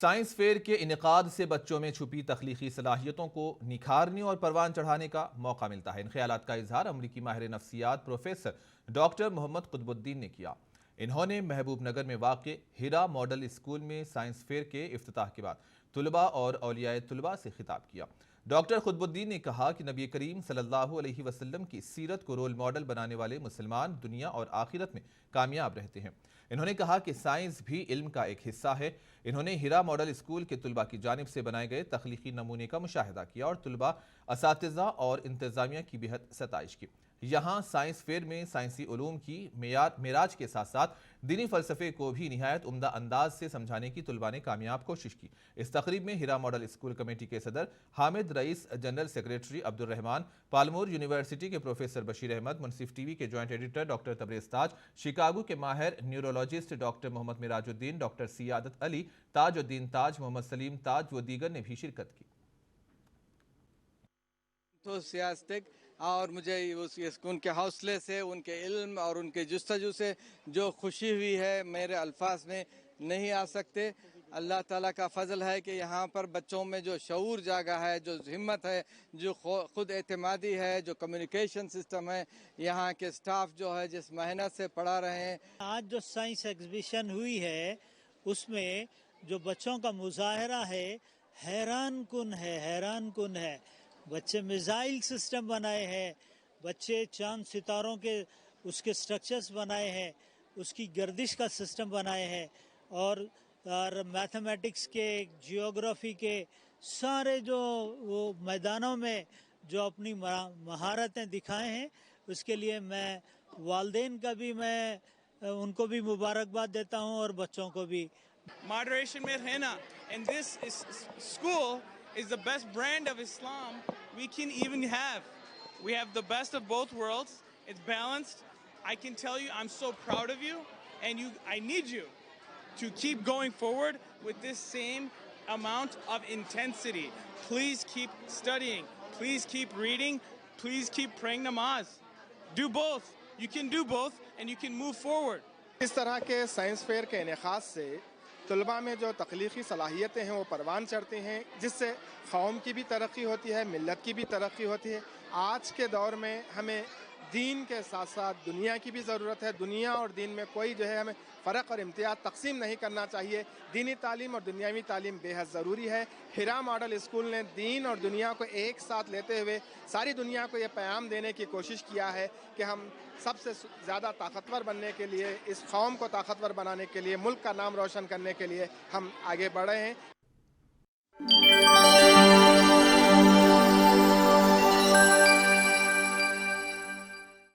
Science fair کے انعقاد سے بچوں میں چھپی تخلیقی صلاحیتوں کو نکھارنے اور پروان چڑھانے کا موقع ملتا ہے۔ ان خیالات کا اظہار امریکی ماہر نفسیات پروفیسر ڈاکٹر محمد قطب الدین نے کیا۔ انہوں نے محبوب نگر میں واقع ہیرا ماڈل اسکول میں سائنس فیئر کے افتتاح کے بعد طلباء اور اولیاء طلباء سے خطاب کیا۔ ڈاکٹر قطب الدین نے کہا کہ نبی کریم صلی اللہ علیہ وسلم کی سیرت کو رول ماڈل بنانے والے مسلمان دنیا اور آخرت میں کامیاب رہتے ہیں۔ انہوں نے کہا کہ سائنس بھی علم کا ایک حصہ ہے۔ انہوں نے ہیرا ماڈل اسکول کے طلباء کی جانب سے بنائے گئے تخلیقی نمونے کا مشاہدہ کیا اور طلباء، اساتذہ اور انتظامیہ کی بہت ستائش کی۔ یہاں سائنس فیئر میں سائنسی علوم کی معراج کے ساتھ ساتھ دینی فلسفے کو بھی نہایت عمدہ انداز سے سمجھانے کی طلباء نے کامیاب کوشش کی۔ اس تقریب میں ہیرا ماڈل اسکول کمیٹی کے صدر حامد رئیس، جنرل سیکریٹری عبد الرحمان، پالمور یونیورسٹی کے پروفیسر بشیر احمد، منصف ٹی وی کے جوائنٹ ایڈیٹر ڈاکٹر تبریز تاج، شکاگو کے ماہر نیورولوجسٹ ڈاکٹر محمد مراج الدین، ڈاکٹر سیادت علی، تاج الدین تاج، محمد سلیم تاج و دیگر نے بھی شرکت کی۔ تو سیاستک اور مجھے ان کے حوصلے سے، ان کے علم اور ان کے جستجو سے جو خوشی ہوئی ہے میرے الفاظ میں نہیں آ سکتے۔ اللہ تعالیٰ کا فضل ہے کہ یہاں پر بچوں میں جو شعور جاگا ہے، جو ہمت ہے، جو خود اعتمادی ہے، جو کمیونیکیشن سسٹم ہے، یہاں کے سٹاف جو ہے جس محنت سے پڑھا رہے ہیں۔ آج جو سائنس ایگزیبیشن ہوئی ہے اس میں جو بچوں کا مظاہرہ ہے حیران کن ہے۔ بچے میزائل سسٹم بنائے ہیں، بچے چاند ستاروں کے اس کے سٹرکچرز بنائے ہیں، اس کی گردش کا سسٹم بنائے ہیں، اور میتھمیٹکس کے، جیوگرافی کے سارے جو وہ میدانوں میں جو اپنی مہارتیں دکھائے ہیں، اس کے لیے میں والدین کا بھی میں ان کو بھی مبارکباد دیتا ہوں اور بچوں کو بھی۔ Moderation میں رہنا and this school is the best brand of Islam we can even have. We have the best of both worlds. It's balanced. I can tell you I'm so proud of you, and I need you to keep going forward with this same amount of intensity. Please keep studying. Please keep reading. Please keep praying namaz. Do both. You can do both and you can move forward. اس طرح کے science fair کے انعقاد سے طلباء میں جو تخلیقی صلاحیتیں ہیں وہ پروان چڑھتی ہیں، جس سے قوم کی بھی ترقی ہوتی ہے، ملت کی بھی ترقی ہوتی ہے۔ آج کے دور میں ہمیں دین کے ساتھ ساتھ دنیا کی بھی ضرورت ہے۔ دنیا اور دین میں کوئی جو ہے ہمیں فرق اور امتیاز تقسیم نہیں کرنا چاہیے۔ دینی تعلیم اور دنیاوی تعلیم بے حد ضروری ہے۔ ہیرا ماڈل اسکول نے دین اور دنیا کو ایک ساتھ لیتے ہوئے ساری دنیا کو یہ پیغام دینے کی کوشش کیا ہے کہ ہم سب سے زیادہ طاقتور بننے کے لیے، اس قوم کو طاقتور بنانے کے لیے، ملک کا نام روشن کرنے کے لیے ہم آگے بڑھے ہیں۔